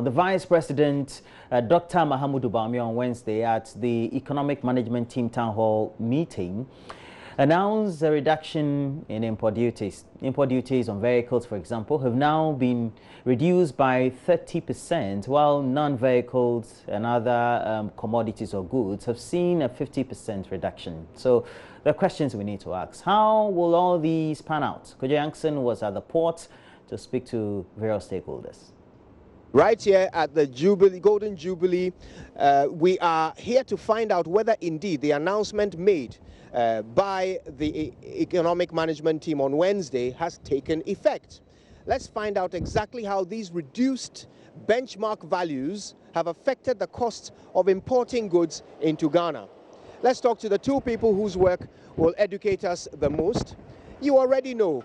The Vice President, Dr. Mahamudu Bawumia, on Wednesday at the Economic Management Team Town Hall meeting, announced a reduction in import duties. Import duties on vehicles, for example, have now been reduced by 30%, while non-vehicles and other commodities or goods have seen a 50% reduction. So the questions we need to ask: how will all these pan out? Kojo Yankson was at the port to speak to various stakeholders. Right here at the Golden Jubilee, we are here to find out whether indeed the announcement made by the Economic Management Team on Wednesday has taken effect. Let's find out exactly how these reduced benchmark values have affected the cost of importing goods into Ghana. Let's talk to the two people whose work will educate us the most. You already know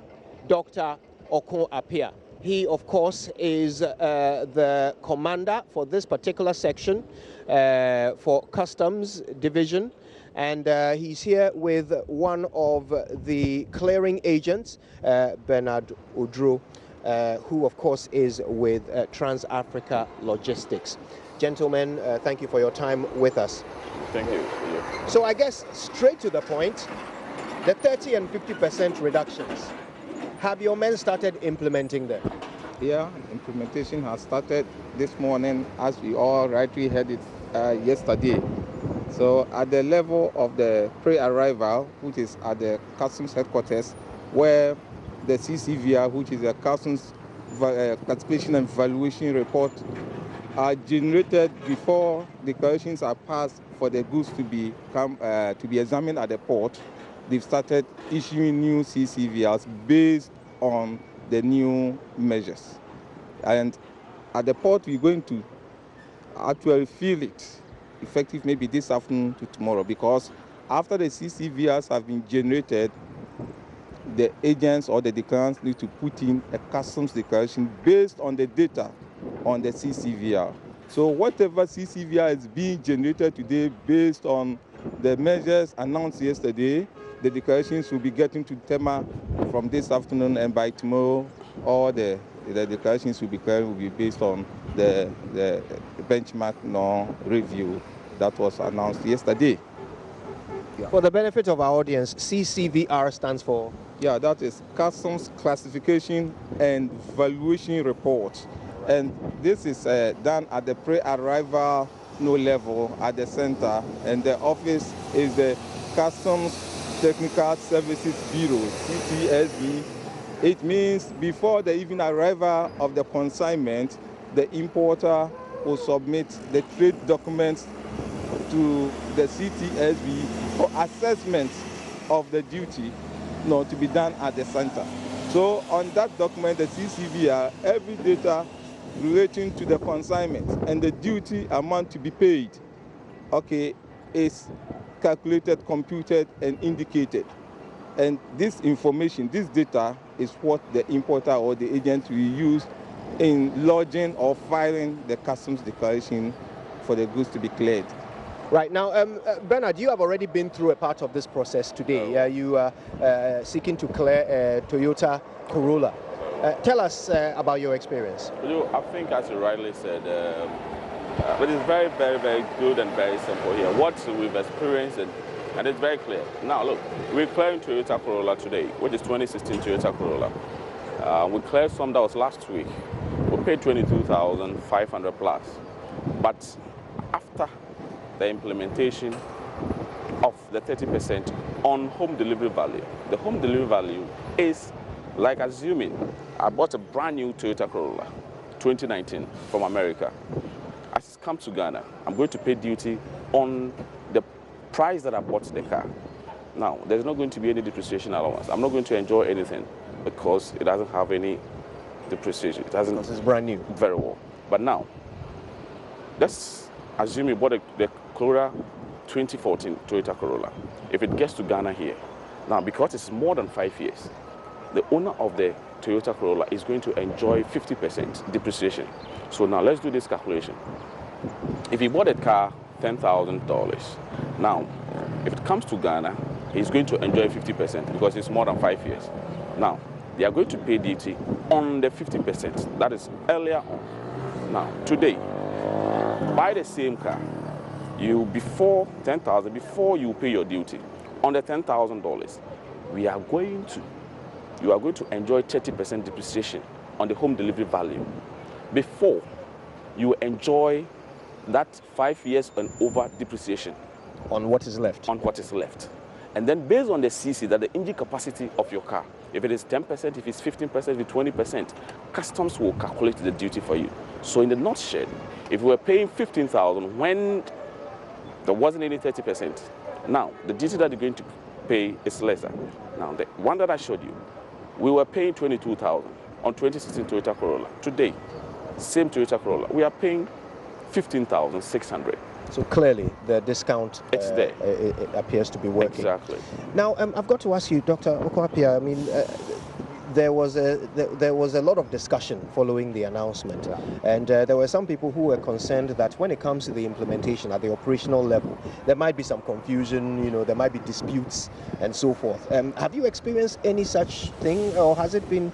Dr. Okon Appiah. He, of course, is the commander for this particular section for Customs Division. And he's here with one of the clearing agents, Bernard Odro, who, of course, is with Trans-Africa Logistics. Gentlemen, thank you for your time with us. Thank you. So I guess straight to the point, the 30 and 50% reductions. Have your men started implementing them? Yeah, implementation has started this morning, as we all rightly heard it yesterday. So at the level of the pre-arrival, which is at the customs headquarters, where the CCVR, which is a customs classification and valuation report, are generated before declarations are passed for the goods to be examined at the port. They've started issuing new CCVRs based on the new measures. And at the port, we're going to actually feel it effective maybe this afternoon to tomorrow, because after the CCVRs have been generated, the agents or the declarants need to put in a customs declaration based on the data on the CCVR. So whatever CCVR is being generated today based on the measures announced yesterday, the declarations will be getting to TEMA from this afternoon, and by tomorrow, all the declarations will be based on the benchmark review that was announced yesterday. For the benefit of our audience, CCVR stands for? Yeah, that is Customs Classification and Valuation Report. And this is done at the pre-arrival level at the center, and the office is the Customs Technical Services Bureau, CTSB. It means before the even arrival of the consignment, the importer will submit the trade documents to the CTSB for assessment of the duty to be done at the center. So on that document, the CCVR, every data relating to the consignment and the duty amount to be paid, is calculated, computed, and indicated. And this information, this data, is what the importer or the agent will use in lodging or filing the customs declaration for the goods to be cleared. Right. Now, Bernard, you have already been through a part of this process today. You are seeking to clear a Toyota Corolla. Tell us about your experience. I think, as you rightly said, it is very, very, very good and very simple here. What we've experienced, and it's very clear. Now, look, we're clearing Toyota Corolla today, which is 2016 Toyota Corolla. We cleared some that was last week. We paid 22,500 plus. But after the implementation of the 30% on home delivery value, the home delivery value is like assuming I bought a brand new Toyota Corolla 2019 from America. As it's come to Ghana, I'm going to pay duty on the price that I bought the car. Now, there's not going to be any depreciation allowance. I'm not going to enjoy anything because it doesn't have any depreciation. It hasn't. Because it's brand new. Very well. But now, let's assume you bought the Corolla 2014 Toyota Corolla. If it gets to Ghana here, now because it's more than 5 years, the owner of the Toyota Corolla is going to enjoy 50% depreciation. So now let's do this calculation. If he bought a car $10,000, now if it comes to Ghana, he's going to enjoy 50% because it's more than 5 years. Now they are going to pay duty on the 50%. That is earlier on. Now, today, buy the same car, before 10,000, before you pay your duty, on the $10,000, you are going to enjoy 30% depreciation on the home delivery value. Before, you enjoy that 5 years and over depreciation. On what is left? On what is left. And then based on the CC, that the engine capacity of your car, if it is 10%, if it's 15%, if it's 20%, customs will calculate the duty for you. So in the nutshell, if we were paying 15,000 when there wasn't any 30%, now the duty that you're going to pay is lesser. Now the one that I showed you, we were paying 22,000 on 2016 Toyota Corolla. Today, same Toyota Corolla, we are paying 15,600. So clearly, the discount it's there. It appears to be working. Exactly. Now, I've got to ask you, Dr. Okwapia. I mean, there was a lot of discussion following the announcement, and there were some people who were concerned that when it comes to the implementation at the operational level, there might be some confusion. You know, there might be disputes and so forth. Have you experienced any such thing, or has it been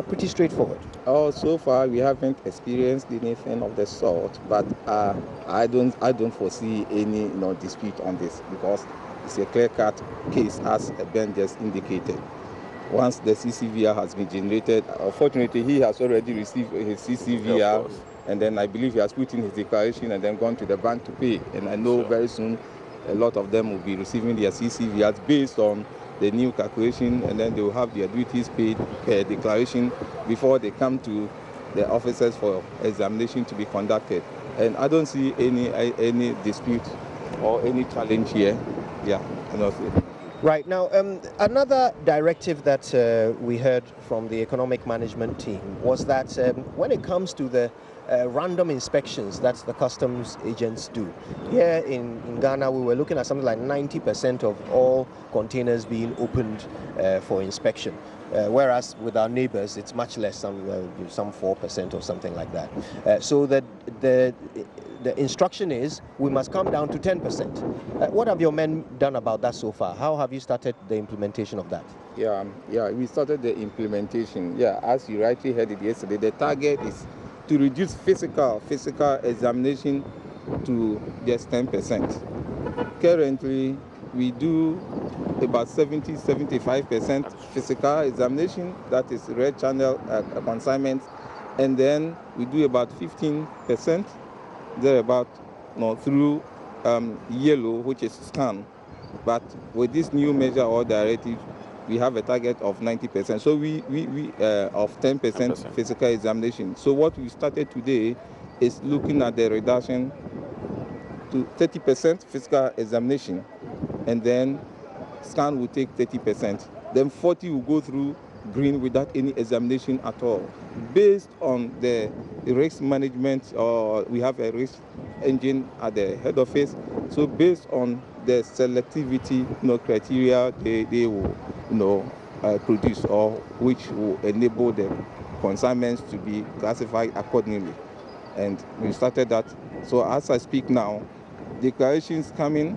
pretty straightforward? Oh, so far we haven't experienced anything of the sort, but I don't foresee any dispute on this, because it's a clear-cut case, as Ben just indicated. Once the CCVR has been generated, unfortunately he has already received his CCVR, and then I believe he has put in his declaration and then gone to the bank to pay. And I know very soon a lot of them will be receiving their CCVRs based on the new calculation, and then they will have their duties paid per declaration before they come to the officers for examination to be conducted. And I don't see any dispute or any challenge here. Yeah, honestly. Right. Now, another directive that we heard from the economic management team was that when it comes to the random inspections that the customs agents do, here in Ghana, we were looking at something like 90% of all containers being opened for inspection. Whereas with our neighbors, it's much less, some 4% or something like that. So that the instruction is we must come down to 10%. What have your men done about that so far? How have you started the implementation of that? Yeah, we started the implementation. Yeah, as you rightly heard it yesterday, the target is to reduce physical examination to just 10%. Currently, we do about 70-75% physical examination, that is red channel consignment, and then we do about 15% thereabout through yellow, which is scan. But with this new measure or directive, we have a target of 90%. So we of 10% physical examination. So what we started today is looking at the reduction to 30% physical examination, and then scan will take 30%. Then 40 will go through green without any examination at all. Based on the risk management, we have a risk engine at the head office. So based on the selectivity criteria they will produce, or which will enable the consignments to be classified accordingly. And we started that. So as I speak now, declarations coming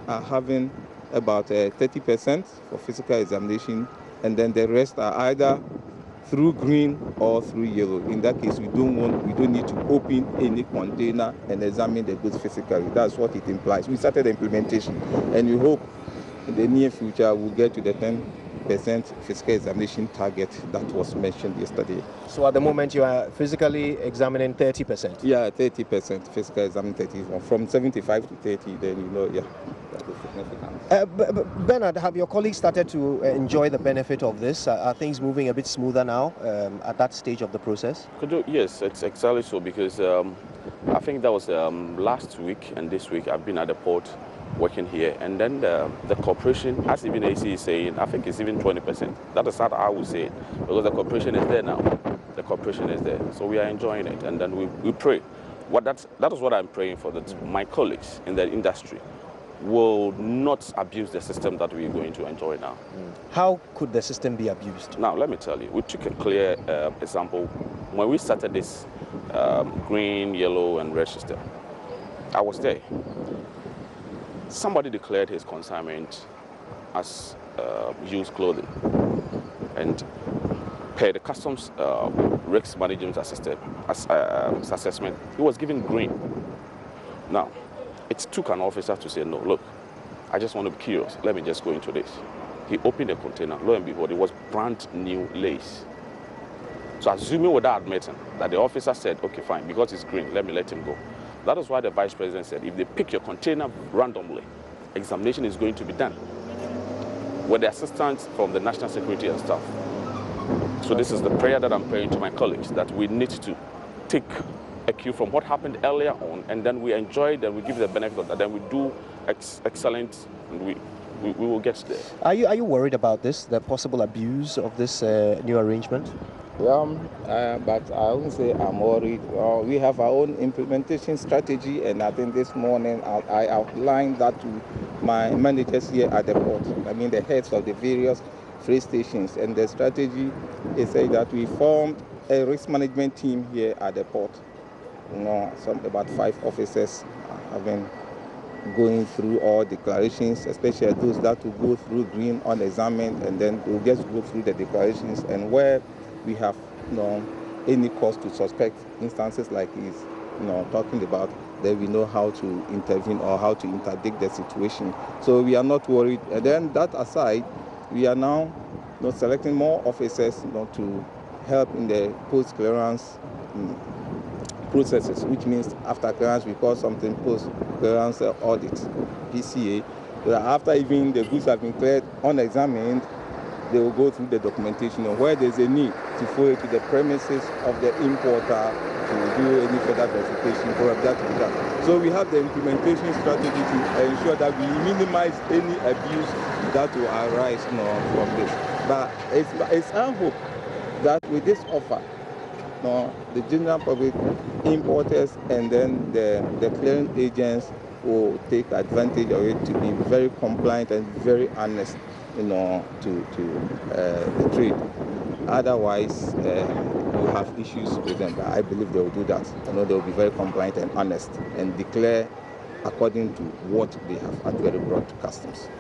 are having about 30% for physical examination, and then the rest are either through green or through yellow. In that case, we don't need to open any container and examine the goods physically. That's what it implies. We started the implementation, and we hope in the near future we'll get to the 10% physical examination target that was mentioned yesterday. So at the moment you are physically examining 30%? Yeah, 30% physical examining 30%. From 75 to 30, then yeah. Bernard, have your colleagues started to enjoy the benefit of this? Are things moving a bit smoother now at that stage of the process? Yes, it's exactly so, because I think that was last week and this week I've been at the port working here, and then the corporation, as even AC is saying, I think it's even 20%. That is how I would say it, because the corporation is there now. The corporation is there, so we are enjoying it, and then we pray. That is what I'm praying for, that my colleagues in the industry will not abuse the system that we're going to enjoy now. How could the system be abused? Now, let me tell you, we took a clear example. When we started this green, yellow, and red system, I was there. Somebody declared his consignment as used clothing, and per the customs risk management assessment, he was given green. Now, it took an officer to say, no, look, I just want to be curious. Let me just go into this. He opened the container. Lo and behold, it was brand new lace. So assuming without admitting that the officer said, okay, fine, because it's green, let me let him go. That is why the vice president said, if they pick your container randomly, examination is going to be done with the assistance from the national security and staff. So this is the prayer that I'm praying to my colleagues, that we need to take a cue from what happened earlier on, and then we enjoy it, and we give the benefit of that, then we do excellent, and we will get there. Are you worried about this, the possible abuse of this new arrangement? But I wouldn't say I'm worried. We have our own implementation strategy, and I think this morning I outlined that to my managers here at the port. I mean, the heads of the various freight stations, and the strategy is that we formed a risk management team here at the port. About 5 officers have been going through all declarations, especially those that will go through green unexamined, and then we'll just go through the declarations, and where we have any cause to suspect instances like he's talking about, then we know how to intervene or how to interdict the situation. So we are not worried. And then that aside, we are now selecting more officers to help in the post-clearance processes, which means after clearance we call something post-clearance audit, PCA. So that after even the goods have been cleared unexamined, they will go through the documentation, and where there's a need to follow to the premises of the importer to do any further verification, for that to be done. So we have the implementation strategy to ensure that we minimize any abuse that will arise from this. But it's our hope that with this offer, the general public, importers, and then the clearing agents will take advantage of it to be very compliant and very honest, to the trade. Otherwise, we'll have issues with them. But I believe they will do that. They will be very compliant and honest and declare according to what they have actually brought to customs.